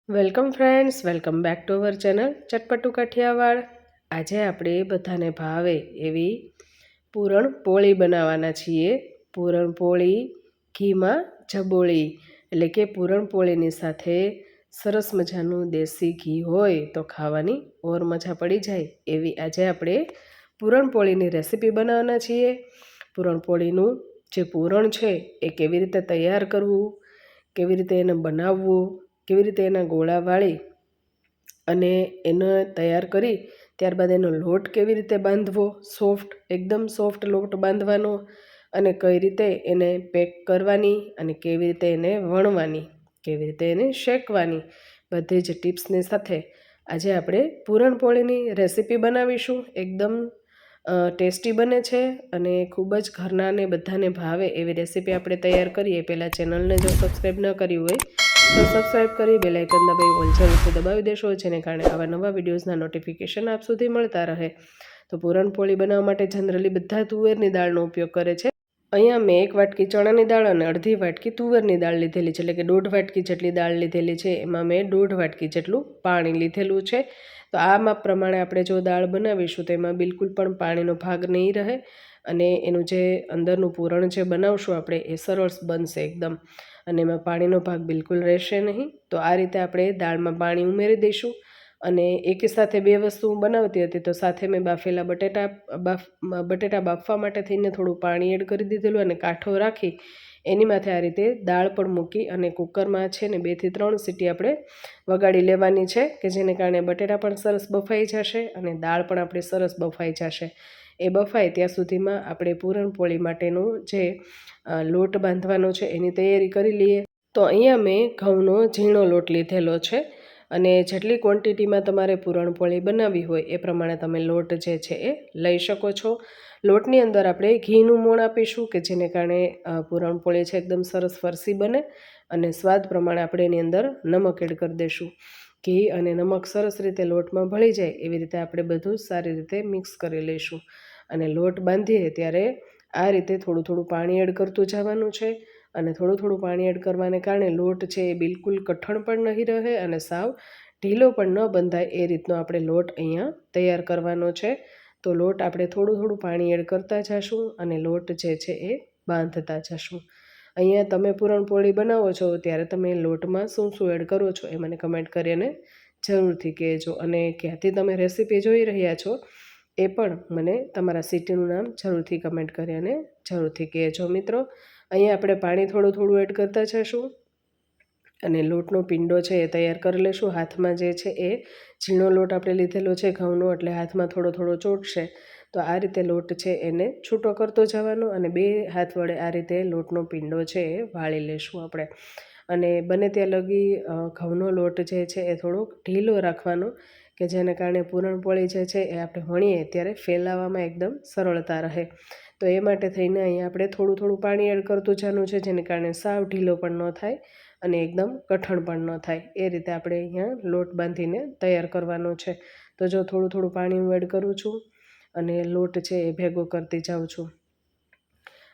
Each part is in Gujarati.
Welcome friends, welcome back to our channel Chatpatu Kathiyawad. આજે આપણે બધાને ભાવે એવી પૂરણપોળી બનાવવાના છીએ। પૂરણપોળી ઘીમાં જબોળી એટલે કે પૂરણપોળીની સાથે સરસ મજાનું દેશી ઘી હોય તો ખાવાની ઓર મજા પડી જાય એવી આજે આપણે પૂરણપોળીની રેસીપી બનાવવાના છીએ। પૂરણપોળીનું જે પૂરણ છે એ કેવી રીતે તૈયાર કરવું, કેવી રીતે એને બનાવવું, કેવી રીતે એના ગોળા વાળી અને એને તૈયાર કરી ત્યારબાદ એનો લોટ કેવી રીતે બાંધવો, એકદમ સોફ્ટ લોટ બાંધવાનો, અને કઈ રીતે એને પેક કરવાની અને કેવી રીતે એને વણવાની, કેવી રીતે એને શેકવાની, બધી જ ટિપ્સની સાથે આજે આપણે પૂરણપોળીની રેસીપી બનાવીશું। એકદમ ટેસ્ટી બને છે અને ખૂબ જ ઘરના ને બધાને ભાવે એવી રેસીપી આપણે તૈયાર કરીએ। પહેલાં ચેનલને જો સબસ્ક્રાઈબ ન કરી હોય તો સબસ્ક્રાઈબ કરી બેલ આઇકન દબાવી ઓલ જરૂરથી દબાવી દેશો, જેને કારણે આવા નવા વિડીયોઝના નોટિફિકેશન આપ સુધી મળતા રહે। તો પૂરણપોળી બનાવવા માટે જનરલી બધા તુવેરની દાળનો ઉપયોગ કરે છે। અહીંયા મેં 1 વાટકી ચણાની દાળ અને અડધી વાટકી તુવેરની દાળ લીધેલી છે, એટલે કે 1.5 વાટકી જેટલી દાળ લીધેલી છે। એમાં મેં 1.5 વાટકી જેટલું પાણી લીધેલું છે। તો આ માપ પ્રમાણે આપણે જો દાળ બનાવીશું તો એમાં બિલકુલ પણ પાણીનો ભાગ નહીં રહે અને એનું જે અંદરનું પૂરણ જે બનાવશું આપણે એ સરસ બનશે એકદમ, અને એમાં પાણીનો ભાગ બિલકુલ રહેશે નહીં। તો આ રીતે આપણે દાળમાં પાણી ઉમેરી દઈશું અને એકી સાથે 2 વસ્તુ હું બનાવતી હતી, તો સાથે મેં બાફેલા બટેટા બાફવા માટે થઈને થોડું પાણી એડ કરી દીધેલું અને કાંઠો રાખી એની માથે આ રીતે દાળ પણ મૂકી અને કુકરમાં છે ને 2 થી 3 સીટી આપણે વગાડી લેવાની છે, કે જેને કારણે બટેટા પણ સરસ બફાઈ જશે અને દાળ પણ આપણી સરસ બફાઈ જશે। એ બફાય ત્યાં સુધીમાં આપણે પૂરણપોળી માટેનો જે લોટ બાંધવાનો છે એની તૈયારી કરી લઈએ। તો અહીંયા મેં ઘઉંનો ઝીણો લોટ લીધેલો છે અને જેટલી ક્વોન્ટિટીમાં તમારે પૂરણપોળી બનાવવી હોય એ પ્રમાણે તમે લોટ જે છે એ લઈ શકો છો। લોટની અંદર આપણે ઘીનું મોણ આપીશું, કે જેને કારણે પૂરણપોળી છે એકદમ સરસ ફરસી બને, અને સ્વાદ પ્રમાણે આપણે એની અંદર નમક એડ કરી દઈશું। ઘી અને નમક સરસ રીતે લોટમાં ભળી જાય એવી રીતે આપણે બધું સારી રીતે મિક્સ કરી લઈશું અને લોટ બાંધીએ ત્યારે આ રીતે થોડું થોડું પાણી એડ કરતું જવાનું છે અને થોડું થોડું પાણી એડ કરવાને કારણે લોટ છે એ બિલકુલ કઠણ પણ નહીં રહે અને સાવ ઢીલો પણ ન બંધાય એ રીતનો આપણે લોટ અહીંયા તૈયાર કરવાનો છે। તો લોટ આપણે થોડું થોડું પાણી એડ કરતા જઈશું અને લોટ જે છે એ બાંધતા જઈશું। અહીંયા તમે પૂરણપોળી બનાવો છો ત્યારે તમે લોટમાં શું શું એડ કરો છો એ મને કમેન્ટ કરીને જરૂરથી કહેજો, અને ક્યાંથી તમે રેસીપી જોઈ રહ્યા છો એ પણ મને તમારા સિટીનું નામ જરૂરથી કમેન્ટ કરીને જરૂરથી કહેજો મિત્રો। અહીંયા આપણે પાણી થોડું થોડું એડ કરતા જઈશું અને લોટનો પિંડો છે એ તૈયાર કરી લઈશું। હાથમાં જે છે એ ઝીણો લોટ આપણે લીધેલો છે ઘઉંનો, એટલે હાથમાં થોડો થોડો ચોટશે, તો આ રીતે લોટ છે એને છૂટો કરતો જવાનો અને 2 હાથ વડે આ રીતે લોટનો પિંડો છે એ વાળી લઈશું આપણે। અને બને ત્યાં લગી ઘઉંનો લોટ જે છે એ થોડોક ઢીલો રાખવાનો, કે જેને કારણે પૂરણપોળી જે છે એ આપણે વણીએ ત્યારે ફેલાવવામાં એકદમ સરળતા રહે। તો એ માટે થઈને અહીંયા આપણે થોડું થોડું પાણી એડ કરતું જવાનું છે, જેને કારણે સાવ ઢીલો પણ ન થાય અને એકદમ કઠણ પણ ન થાય। એ રીતે આપણે અહીંયા લોટ બાંધીને તૈયાર કરવાનો છે। તો જો થોડું થોડું પાણી હું એડ કરું છું અને લોટ છે એ ભેગો કરતી જાઉં છું।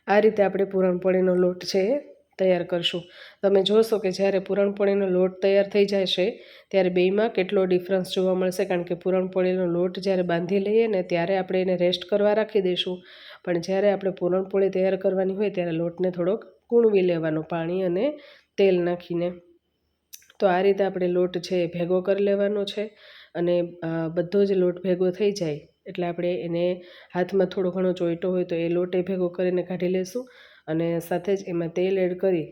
આ રીતે આપણે પૂરણપોળીનો લોટ છે એ તૈયાર કરશું। તમે જોશો કે જ્યારે પૂરણપોળીનો લોટ તૈયાર થઈ જશે ત્યારે બેયમાં કેટલો ડિફરન્સ જોવા મળશે, કારણ કે પૂરણપોળીનો લોટ જ્યારે બાંધી લઈએ ને ત્યારે આપણે એને રેસ્ટ કરવા રાખી દઈશું, પણ જ્યારે આપણે પૂરણપોળી તૈયાર કરવાની હોય ત્યારે લોટને થોડોક કૂણવી લેવાનો પાણી અને તેલ નાખીને। તો આ રીતે આપણે લોટ છે એ ભેગો કરી લેવાનો છે અને બધો જ લોટ ભેગો થઈ જાય એટલે આપણે એને હાથમાં થોડો ઘણો ચોંટ્યો હોય તો એ લોટ એ ભેગો કરીને કાઢી લેશું અને સાથે જ એમાં તેલ એડ કરી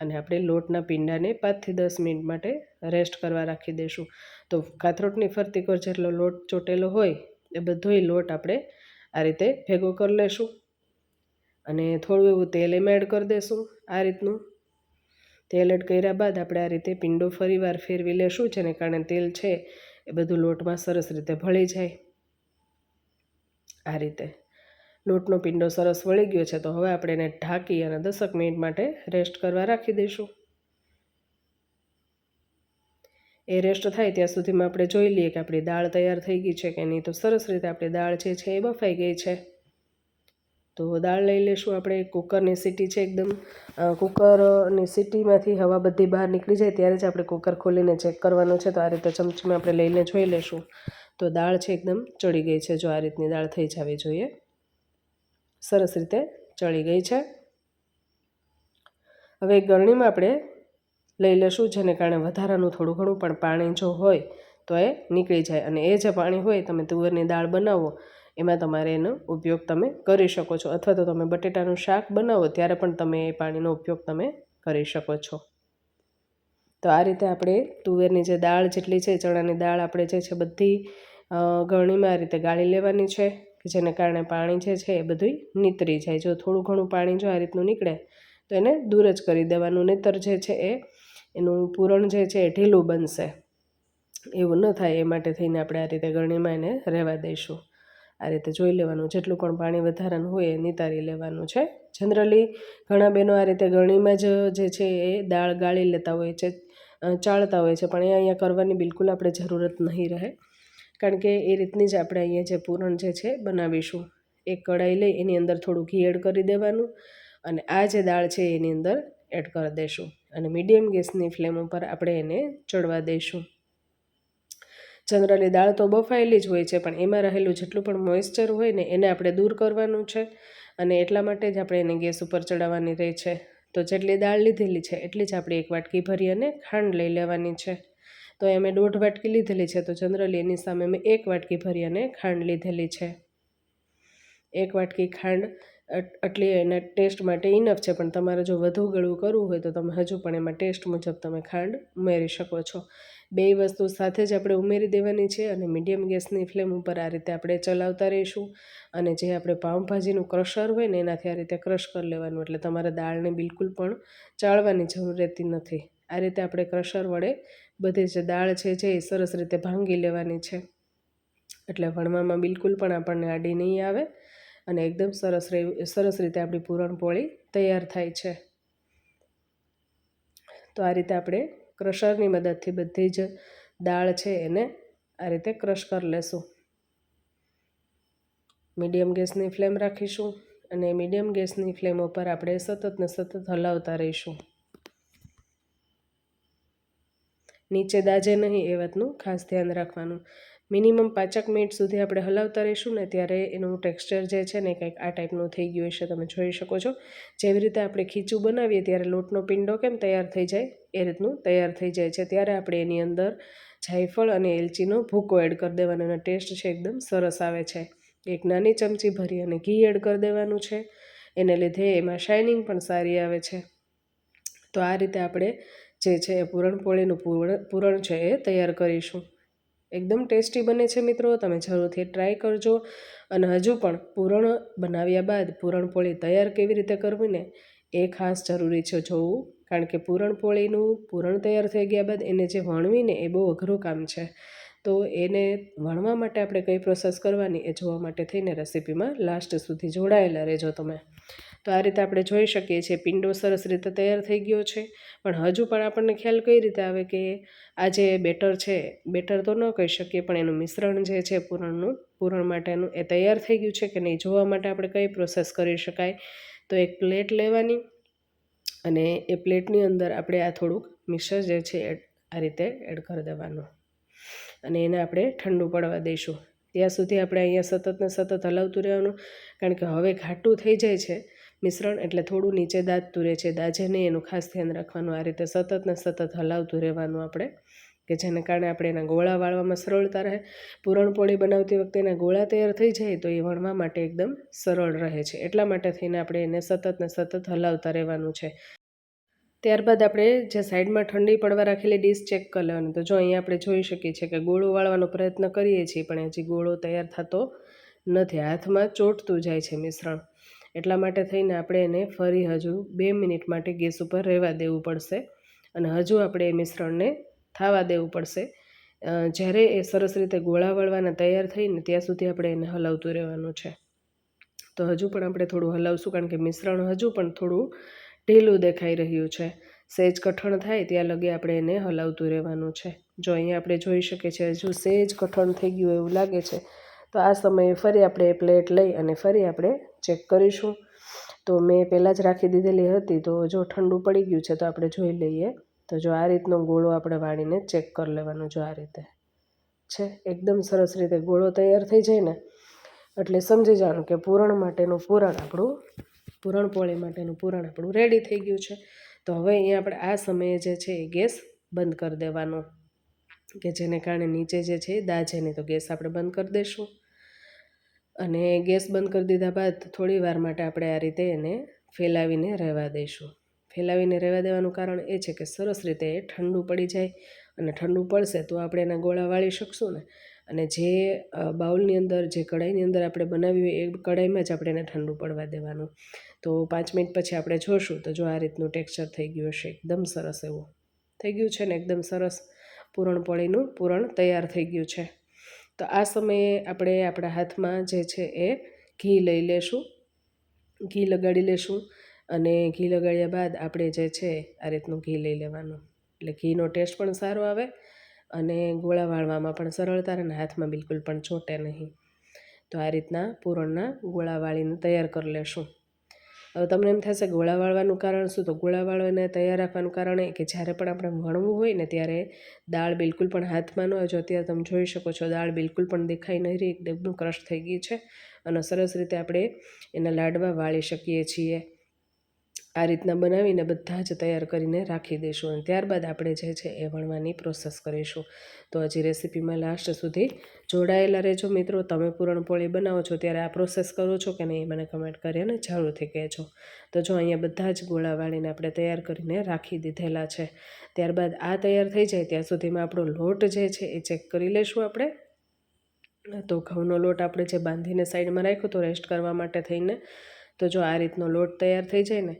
અને આપણે લોટના પિંડાને 5 થી 10 મિનિટ માટે રેસ્ટ કરવા રાખી દઈશું। તો કાથરોટની ફરતી કોર જેટલો લોટ ચોટેલો હોય એ બધોય લોટ આપણે આ રીતે ભેગો કરી લેશું અને થોડું એવું તેલ એમાં એડ કરી દઈશું। આ રીતનું તેલ એડ કર્યા બાદ આપણે આ રીતે પિંડો ફરીવાર ફેરવી લેશું, જેને કારણે તેલ છે એ બધું લોટમાં સરસ રીતે ભળી જાય। આ રીતે લોટનો પિંડો સરસ વળી ગયો છે, તો હવે આપણે એને ઢાંકી અને 10 મિનિટ માટે રેસ્ટ કરવા રાખી દઈશું। એ રેસ્ટ થાય ત્યાં સુધીમાં આપણે જોઈ લઈએ કે આપણી દાળ તૈયાર થઈ ગઈ છે કે નહીં। તો સરસ રીતે આપણી દાળ જે છે એ બફાઈ ગઈ છે। તો દાળ લઈ લેશું આપણે. કુકરની સીટી છે એકદમ, કુકરની સીટીમાંથી હવા બધી બહાર નીકળી જાય ત્યારે જ આપણે કુકર ખોલીને ચેક કરવાનું છે. તો આ રીતે ચમચીમાં આપણે લઈને જોઈ લેશું. તો દાળ છે એકદમ ચડી ગઈ છે. જો આ રીતની દાળ થઈ જવી જોઈએ. સરસ રીતે ચડી ગઈ છે. હવે એક ગરણીમાં આપણે લઈ લેશું, જેને કારણે વધારાનું થોડું ઘણું પણ પાણી જો હોય તો એ નીકળી જાય. અને એ જે પાણી હોય, તમે તુવેરની દાળ બનાવો એમાં તમારે એનો ઉપયોગ તમે કરી શકો છો, અથવા તો તમે બટેટાનું શાક બનાવો ત્યારે પણ તમે એ પાણીનો ઉપયોગ તમે કરી શકો છો. તો આ રીતે આપણે તુવેરની જે દાળ જેટલી છે, ચણાની દાળ આપણે જે છે બધી ગરણીમાં આ રીતે ગાળી લેવાની છે, કે જેને કારણે પાણી જે છે એ બધું નીતરી જાય. જો થોડું ઘણું પાણી જો આ રીતનું નીકળે તો એને દૂર જ કરી દેવાનું, નહીંતર જે છે એનું પૂરણ જે છે એ ઢીલું બનશે. એવું ન થાય એ માટે થઈને આપણે આ રીતે ગરણીમાં એને રહેવા દઈશું. આ રીતે જોઈ લેવાનું, જેટલું પણ પાણી વધારાનું હોય એ નિતારી લેવાનું છે. જનરલી ઘણા બહેનો આ રીતે ગરણીમાં જ જે છે એ દાળ ગાળી લેતા હોય છે, ચાળતા હોય છે, પણ એ અહીંયા કરવાની બિલકુલ આપણે જરૂરત નહીં રહે. કારણ કે એ રીતની જ આપણે અહીંયા જે પૂરણ જે છે બનાવીશું. એક કઢાઈ લઈ એની અંદર થોડું ઘી એડ કરી દેવાનું, અને આ જે દાળ છે એની અંદર એડ કરી દઈશું, અને મીડિયમ ગેસની ફ્લેમ ઉપર આપણે એને ચડવા દઈશું. જનરલી દાળ તો બફાયેલી જ હોય છે, પણ એમાં રહેલું જેટલું પણ મોઇસ્ચર હોય ને એને આપણે દૂર કરવાનું છે, અને એટલા માટે જ આપણે એને ગેસ ઉપર ચડાવવાની રહે છે. તો જેટલી દાળ લીધેલી છે એટલી જ આપણે 1 વાટકી ભરી અને ખાંડ લઈ લેવાની છે. તો એ મેં 1.5 વાટકી લીધેલી છે, તો જનરલી એની સામે મેં 1 વાટકી ભરી અને ખાંડ લીધેલી છે. 1 વાટકી ખાંડ આટલી એના ટેસ્ટ માટે ઇનફ છે, પણ તમારે જો વધુ ગળું કરવું હોય તો તમે હજુ પણ એમાં ટેસ્ટ મુજબ તમે ખાંડ ઉમેરી શકો છો. 2 વસ્તુ સાથે જ આપણે ઉમેરી દેવાની છે, અને મીડિયમ ગેસની ફ્લેમ ઉપર આ રીતે આપણે ચલાવતા રહીશું. અને જે આપણે પાઉંભાજીનું ક્રશર હોય ને એનાથી આ રીતે ક્રશ કરી લેવાનું, એટલે તમારે દાળને બિલકુલ પણ ચાળવાની જરૂર રહેતી નથી. આ રીતે આપણે ક્રશર વડે બધી જે દાળ છે એ સરસ રીતે ભાંગી લેવાની છે, એટલે વણવામાં બિલકુલ પણ આપણને આડી નહીં આવે, અને એકદમ સરસ રીતે આપણી પૂરણપોળી તૈયાર થાય છે. તો આ રીતે આપણે ક્રશરની મદદથી બધી જ દાળ છે એને આ રીતે ક્રશ કરી લેશું. મીડિયમ ગેસની ફ્લેમ રાખીશું, અને મીડિયમ ગેસની ફ્લેમ ઉપર આપણે સતત ને સતત હલાવતા રહીશું. નીચે દાજે નહીં એ વાતનું ખાસ ધ્યાન રાખવાનું. મિનિમમ 5 મિનિટ સુધી આપણે હલાવતા રહીશું ને ત્યારે એનું ટેક્સચર જે છે ને કંઈક આ ટાઈપનું થઈ ગયું હશે, તમે જોઈ શકો છો. જેવી રીતે આપણે ખીચું બનાવીએ ત્યારે લોટનો પિંડો કેમ તૈયાર થઈ જાય એ રીતનું તૈયાર થઈ જાય છે. ત્યારે આપણે એની અંદર જાયફળ અને એલચીનો ભૂકો એડ કરી દેવાનો, અને ટેસ્ટ છે એકદમ સરસ આવે છે. 1 નાની ચમચી ભરી અને ઘી એડ કરી દેવાનું છે, એને લીધે એમાં શાઇનિંગ પણ સારી આવે છે. તો આ રીતે આપણે જે છે એ પૂરણપોળીનું પૂરણ છે એ તૈયાર કરીશું. એકદમ ટેસ્ટી બને છે મિત્રો, તમે જરૂરથી ટ્રાય કરજો. અને હજુ પણ પૂરણ બનાવ્યા બાદ પૂરણપોળી તૈયાર કેવી રીતે કરવી ને એ ખાસ જરૂરી છે જોવું, કારણ કે પૂરણપોળીનું પૂરણ તૈયાર થઈ ગયા બાદ એને જે વણવીને એ બહુ અઘરું કામ છે. તો એને વણવા માટે આપણે કઈ પ્રોસેસ કરવાની એ જોવા માટે થઈને રેસીપીમાં લાસ્ટ સુધી જોડાયેલા રહેજો તમે. તો આ રીતે આપણે જોઈ શકીએ છીએ પિંડો સરસ રીતે તૈયાર થઈ ગયો છે, પણ હજુ પણ આપણને ખ્યાલ કઈ રીતે આવે કે આ જે બેટર છે, બેટર તો ન કહી શકીએ, પણ એનું મિશ્રણ જે છે પૂરણ માટેનું એ તૈયાર થઈ ગયું છે કે નહીં જોવા માટે આપણે કઈ પ્રોસેસ કરી શકાય. તો એક પ્લેટ લેવાની, અને એ પ્લેટની અંદર આપણે આ થોડુંક મિક્સર જે છે આ રીતે એડ કરી દેવાનું, અને એને આપણે ઠંડુ પડવા દઈશું. ત્યાં સુધી આપણે અહીંયા સતત ને સતત હલાવતું રહેવાનું, કારણ કે હવે ઘાટું થઈ જાય છે મિશ્રણ, એટલે થોડું નીચે દાજતું રહે છે. દાજે નહીં એનું ખાસ ધ્યાન રાખવાનું. આ રીતે સતત ને સતત હલાવતું રહેવાનું આપણે, કે જેને કારણે આપણે એના ગોળા વાળવામાં સરળતા રહે. પૂરણપોળી બનાવતી વખતે એના ગોળા તૈયાર થઈ જાય તો એ વણવા માટે એકદમ સરળ રહે છે. એટલા માટે થઈને આપણે એને સતત ને સતત હલાવતા રહેવાનું છે. ત્યારબાદ આપણે જે સાઈડમાં ઠંડી પડવા રાખેલી ડીશ ચેક કરી લેવાની. તો જો અહીંયા આપણે જોઈ શકીએ છીએ કે ગોળો વાળવાનો પ્રયત્ન કરીએ છીએ, પણ હજી ગોળો તૈયાર થતો નથી, હાથમાં ચોંટતું જાય છે મિશ્રણ. એટલા માટે થઈને આપણે એને ફરી હજુ 2 મિનિટ માટે ગેસ ઉપર રહેવા દેવું પડશે, અને હજુ આપણે એ મિશ્રણને થવા દેવું પડશે. જ્યારે એ સરસ રીતે ગોળા વળવાના તૈયાર થઈને ત્યાં સુધી આપણે એને હલાવતું રહેવાનું છે. તો હજુ પણ આપણે થોડું હલાવશું, કારણ કે મિશ્રણ હજુ પણ થોડું ઢીલું દેખાઈ રહ્યું છે. સહેજ કઠણ થાય ત્યાં લગી આપણે એને હલાવતું રહેવાનું છે. જો અહીંયા આપણે જોઈ શકીએ છીએ હજુ સહેજ કઠણ થઈ ગયું એવું લાગે છે, તો આ સમયે ફરી આપણે પ્લેટ લઈ અને ફરી આપણે ચેક કરીશું. તો મેં પહેલાં જ રાખી દીધેલી હતી, તો જો ઠંડુ પડી ગયું છે તો આપણે જોઈ લઈએ. તો જો આ રીતનો ગોળો આપણે વાળીને ચેક કરી લેવાનો. જો આ રીતે છે, એકદમ સરસ રીતે ગોળો તૈયાર થઈ જાય ને એટલે સમજી જવાનું કે પૂરણ માટેનું પૂરણ આપણું, પૂરણપોળી માટેનું પૂરણ આપણું રેડી થઈ ગયું છે. તો હવે અહીંયા આપણે આ સમયે જે છે એ ગેસ બંધ કરી દેવાનો, કે જેને કારણે નીચે જે છે એ દાજે નહીં. તો ગેસ આપણે બંધ કરી દઈશું. અને ગેસ બંધ કરી દીધા બાદ થોડી વાર માટે આપણે આ રીતે એને ફેલાવીને રહેવા દઈશું. ફેલાવીને રહેવા દેવાનું કારણ એ છે કે સરસ રીતે એ ઠંડુ પડી જાય, અને ઠંડુ પડશે તો આપણે એના ગોળા વાળી શકશું ને. અને જે બાઉલની અંદર, જે કઢાઈની અંદર આપણે બનાવ્યું એ કઢાઈમાં જ આપણે એને ઠંડુ પડવા દેવાનું. તો 5 મિનિટ પછી આપણે જોશું તો જો આ રીતનું ટેક્સચર થઈ ગયું હશે, એકદમ સરસ એવું થઈ ગયું છે ને, એકદમ સરસ પૂરણપોળીનું પૂરણ તૈયાર થઈ ગયું છે. તો આ સમયે આપણે આપણા હાથમાં જે છે એ ઘી લઈ લેશું, ઘી લગાડી લેશું. અને ઘી લગાડ્યા બાદ આપણે જે છે આ રીતનું ઘી લઈ લેવાનું, એટલે ઘીનો ટેસ્ટ પણ સારો આવે અને ગોળા વાળવામાં પણ સરળતા રહે અને હાથમાં બિલકુલ પણ ચોંટે નહીં. તો આ રીતના પૂરણના ગોળા વાળીને તૈયાર કરી લેશું. હવે તમને એમ થશે ગોળા વાળવાનું કારણ શું? તો ગોળા વાળવાને તૈયાર રાખવાનું કારણ એ કે જ્યારે પણ આપણે વણવું હોય ને ત્યારે દાળ બિલકુલ પણ હાથમાં ન હોય. જો અત્યારે તમે જોઈ શકો છો દાળ બિલકુલ પણ દેખાઈ નહીં રહી, એકદમ ક્રશ થઈ ગઈ છે અને સરસ રીતે આપણે એના લાડવા વાળી શકીએ છીએ. આ રીતના બનાવીને બધા જ તૈયાર કરીને રાખી દઈશું અને ત્યારબાદ આપણે જે છે એ વણવાની પ્રોસેસ કરીશું. તો હજી રેસીપીમાં લાસ્ટ સુધી જોડાયેલા રહેજો મિત્રો. તમે પૂરણપોળી બનાવો છો ત્યારે આ પ્રોસેસ કરો છો કે નહીં, મને કમેન્ટ કરીને જરૂરથી કહેજો. તો જો અહીંયા બધા જ ગોળા વાળીને આપણે તૈયાર કરીને રાખી દીધેલા છે. ત્યારબાદ આ તૈયાર થઈ જાય ત્યાં સુધીમાં આપણો લોટ જે છે એ ચેક કરી લઈશું આપણે. તો ઘઉંનો લોટ આપણે જે બાંધીને સાઈડમાં રાખ્યો તો રેસ્ટ કરવા માટે થઈને, તો જો આ રીતનો લોટ તૈયાર થઈ જાય ને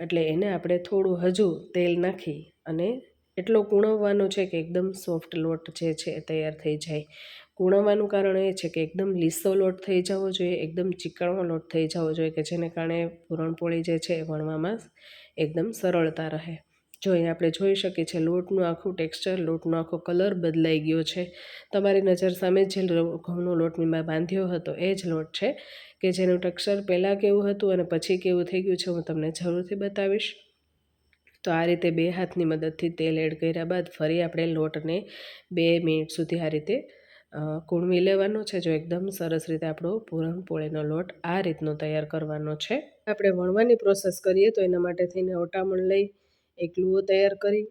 એટલે એને આપણે થોડું હજુ તેલ નાખી અને એટલો કૂણવવાનો છે કે એકદમ સોફ્ટ લોટ જે છે એ તૈયાર થઈ જાય. કૂણવવાનું કારણ એ છે કે એકદમ લીસો લોટ થઈ જવો જોઈએ, એકદમ ચીકણો લોટ થઈ જવો જોઈએ, કે જેને કારણે પૂરણપોળી જે છે એ વણવામાં એકદમ સરળતા રહે. જો અહીં આપણે જોઈ શકીએ છીએ લોટનું આખું ટેક્સચર, લોટનો આખો કલર બદલાઈ ગયો છે. તમારી નજર સામે જે ઘઉંનો લોટ મેં બાંધ્યો હતો એ જ લોટ છે, કે જેનું ટેક્સચર પહેલાં કેવું હતું અને પછી કેવું થઈ ગયું છે હું તમને જરૂરથી બતાવીશ. તો આ રીતે 2 હાથની મદદથી તેલ એડ કર્યા બાદ ફરી આપણે લોટને 2 મિનિટ સુધી આ રીતે કૂણવી લેવાનો છે. જો એકદમ સરસ રીતે આપણો પૂરણપોળીનો લોટ આ રીતનો તૈયાર કરવાનો છે. આપણે વણવાની પ્રોસેસ કરીએ તો એના માટે થઈને ઓટામણ લઈ એક લુઓ તૈયાર કરી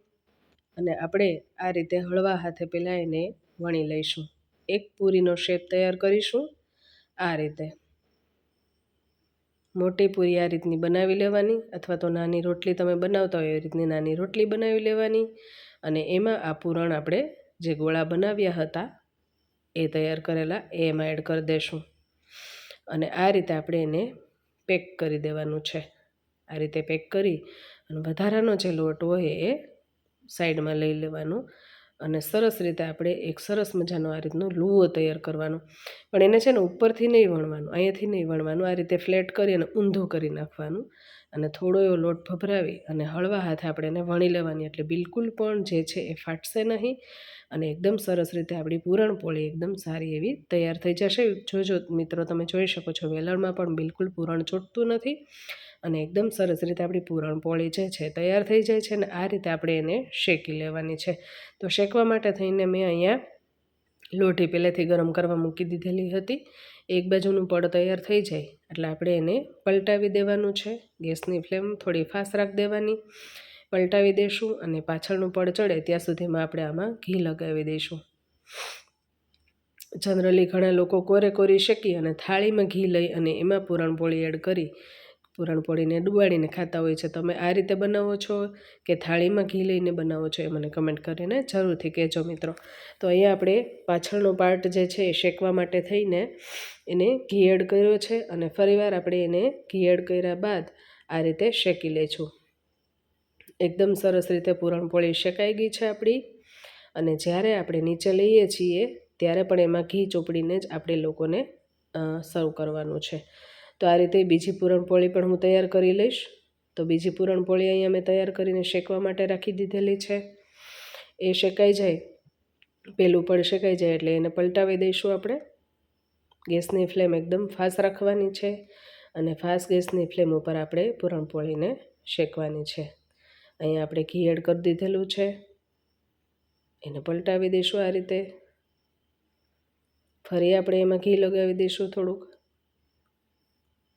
અને આપણે આ રીતે હળવા હાથે પહેલાં એને વણી લઈશું. એક પૂરીનો શેપ તૈયાર કરીશું. આ રીતે મોટી પૂરી આ રીતની બનાવી લેવાની, અથવા તો નાની રોટલી તમે બનાવતા હોય એ રીતની નાની રોટલી બનાવી લેવાની. અને એમાં આ પૂરણ આપણે જે ગોળા બનાવ્યા હતા એ તૈયાર કરેલા એ એમાં એડ કરી દઈશું. અને આ રીતે આપણે એને પેક કરી દેવાનું છે. આ રીતે પેક કરી અને વધારાનો જે લોટ હોય એ સાઈડમાં લઈ લેવાનો અને સરસ રીતે આપણે એક સરસ મજાનો આ રીતનો લુઓ તૈયાર કરવાનો. પણ એને છે ને ઉપરથી નહીં વણવાનું, અહીંયાથી નહીં વણવાનું, આ રીતે ફ્લેટ કરી અને ઊંધો કરી નાખવાનું અને થોડો એવો લોટ ભભરાવી અને હળવા હાથે આપણે એને વણી લેવાની, એટલે બિલકુલ પણ જે છે એ ફાટશે નહીં અને એકદમ સરસ રીતે આપણી પૂરણપોળી એકદમ સારી એવી તૈયાર થઈ જશે. જોજો મિત્રો, તમે જોઈ શકો છો વેલણમાં પણ બિલકુલ પૂરણ ચોટતું નથી અને એકદમ સરસ રીતે આપણી પૂરણપોળી જે છે તૈયાર થઈ જાય છે. અને આ રીતે આપણે એને શેકી લેવાની છે. તો શેકવા માટે થઈને મેં અહીંયા લોઢી પહેલેથી ગરમ કરવા મૂકી દીધેલી હતી. એક બાજુનું પડ તૈયાર થઈ જાય એટલે આપણે એને પલટાવી દેવાનું છે. ગેસની ફ્લેમ થોડી ફાસ્ટ રાખી દેવાની, પલટાવી દઈશું અને પાછળનું પડ ચડે ત્યાં સુધીમાં આપણે આમાં ઘી લગાવી દઈશું. જનરલી ઘણા લોકો કોરી શેકી અને થાળીમાં ઘી લઈ અને એમાં પૂરણપોળી એડ કરી પૂરણપોળીને ડુબાડીને ખાતા હોય છે. તમે આ રીતે બનાવો છો કે થાળીમાં ઘી લઈને બનાવો છો એ મને કમેન્ટ કરીને જરૂરથી કહેજો મિત્રો. તો અહીંયા આપણે પાછળનો પાર્ટ જે છે એ શેકવા માટે થઈને એને ઘી એડ કર્યો છે અને ફરીવાર આપણે એને ઘી એડ કર્યા બાદ આ રીતે શેકી લઈશું. એકદમ સરસ રીતે પૂરણપોળી શેકાઈ ગઈ છે આપણી. અને જ્યારે આપણે નીચે લઈએ છીએ ત્યારે પણ એમાં ઘી ચોપડીને જ આપણે લોકોને સર્વ કરવાનું છે. તો આ રીતે બીજી પૂરણપોળી પણ હું તૈયાર કરી લઈશ. તો બીજી પૂરણપોળી અહીંયા મેં તૈયાર કરીને શેકવા માટે રાખી દીધેલી છે. એ શેકાઈ જાય, પેલું પડ શેકાઈ જાય એટલે એને પલટાવી દઈશું આપણે. ગેસની ફ્લેમ એકદમ ફાસ્ટ રાખવાની છે અને ફાસ્ટ ગેસની ફ્લેમ ઉપર આપણે પૂરણપોળીને શેકવાની છે. અહીંયા આપણે ઘી એડ કરી દીધેલું છે, એને પલટાવી દઈશું આ રીતે. ફરી આપણે એમાં ઘી લગાવી દઈશું થોડુંક.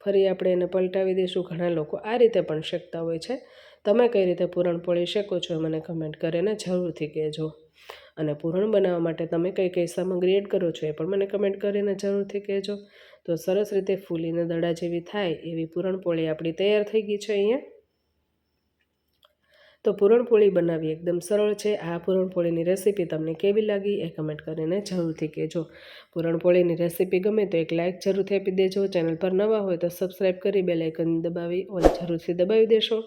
ફરી આપણે એને પલટાવી દઈશું. ઘણા લોકો આ રીતે પણ શેકતા હોય છે. તમે કઈ રીતે પૂરણપોળી શેકો છો મને કમેન્ટ કરીને જરૂરથી કહેજો. અને પૂરણ બનાવવા માટે તમે કઈ કઈ સામગ્રી એડ કરો છો એ પણ મને કમેન્ટ કરીને જરૂરથી કહેજો. તો સરસ રીતે ફૂલીને દડા જેવી થાય એવી પૂરણપોળી આપણી તૈયાર થઈ ગઈ છે અહીંયા. તો પૂરણપોળી બનાવવી એકદમ સરળ છે. આ પૂરણપોળીની રેસીપી તમને કેવી લાગી એ કમેન્ટ કરીને જરૂરથી કહેજો. પૂરણપોળીની રેસીપી ગમે તો એક લાઇક જરૂરથી આપી દેજો. ચેનલ પર નવા હોય તો સબસ્ક્રાઈબ કરી બેલ આઇકન દબાવી ઓલ જરૂરથી દબાવી દેશો,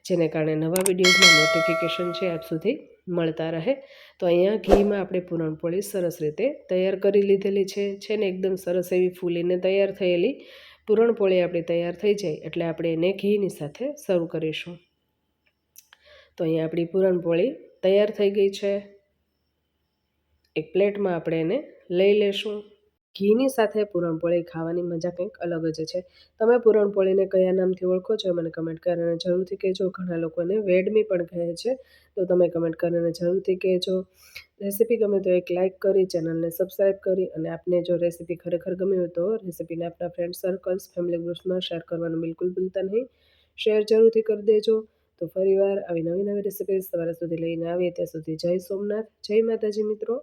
જેને કારણે નવા વિડીયોઝના નોટિફિકેશન છે આપ સુધી મળતા રહે. તો અહીંયા ઘીમાં આપણે પૂરણપોળી સરસ રીતે તૈયાર કરી લીધેલી છે ને એકદમ સરસ એવી ફૂલીને તૈયાર થયેલી પૂરણપોળી આપણી તૈયાર થઈ જાય એટલે આપણે એને ઘીની સાથે સર્વ કરીશું. તો અહીંયા આપણી પૂરણપોળી તૈયાર થઈ ગઈ છે. એક પ્લેટમાં આપણે એને લઈ લેશું. ઘીની સાથે પૂરણપોળી ખાવાની મજા કંઈક અલગ જ છે. તમે પૂરણપોળીને કયા નામથી ઓળખો છો મને કમેન્ટ કરીને જરૂરથી કહેજો. ઘણા લોકોને વેડમી પણ કહે છે, તો તમે કમેન્ટ કરીને જરૂરથી કહેજો. રેસીપી ગમે તો એક લાઇક કરી, ચેનલને સબસ્ક્રાઈબ કરી અને આપને જો રેસીપી ખરેખર ગમી હોય તો રેસીપીને આપણા ફ્રેન્ડ સર્કલ્સ, ફેમિલી ગ્રુપ્સમાં શેર કરવાનું બિલકુલ ભૂલતા નહીં. શેર જરૂરથી કરી દેજો. તો ફરીવાર આવી નવી રેસીપીઝ તમારા સુધી લઈને આવીએ ત્યાં સુધી જય સોમનાથ, જય માતાજી મિત્રો.